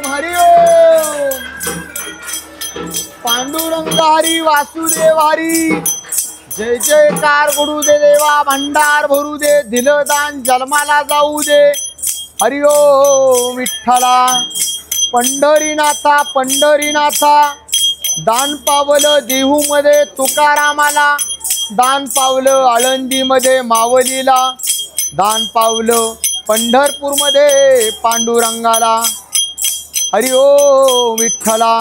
हरि ओम। पांडुरंगारी वासुदेव हरी। जय जयकार गुरु दे देवा, भंडार भरू दे, दिलं दान जन्माला जाऊ दे। हरि ओम विठ्ठला। पंढरीनाथा पंढरीनाथा, दान पावलं देहू मध्ये तुकारामाला, दान पावलं आळंदी मध्ये मावलीला, दान पावलं पंढरपूर मध्ये पांडुरंगाला। हरि ओम विठ्ठला।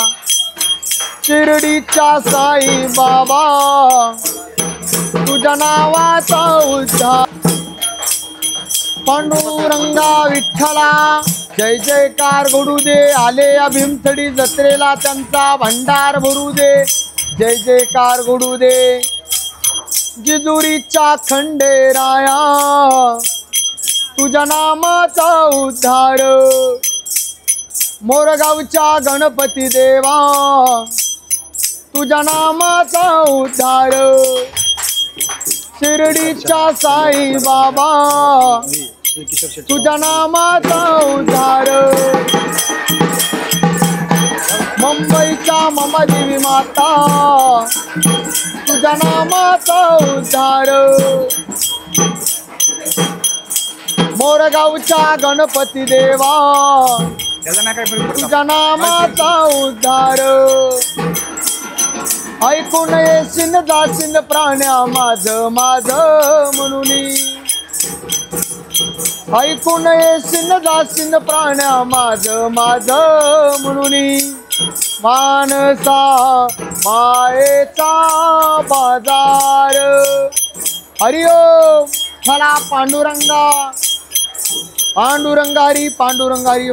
शिर्डीच्या साई बाबा, तुझ्या नावाचा उद्धार। पांडुरंगा विठ्ठला, जय जयकार घडू दे, आले या भीमथडी जत्रेला त्यांचा भंडार भरू दे। जय जयकार घडू दे। जिजुरीच्या खंडेराया, तुझ्या नामाचा उद्धार। मोरगावच्या गणपती देवा, तुझ्या नामाचा उद्धार। शिर्डीच्या साई बाबा, तुझ्या नामाचा उद्धार। मुंबईच्या ममदेवी माता, तुझ्या नामाचा उद्धार। मोरगावच्या गणपती देवा, तुझ्या नामाचा उद्धार। ऐकून येशील जाशील प्राण्या माझ माझ म्हणून, ऐकून येशील जाशील प्राण्या माझ माझ म्हणून। मानसा मायेचा बाजार। हरि ओम। चला पांडुरंगा, पांडुरंगारी पांडुरंगारी।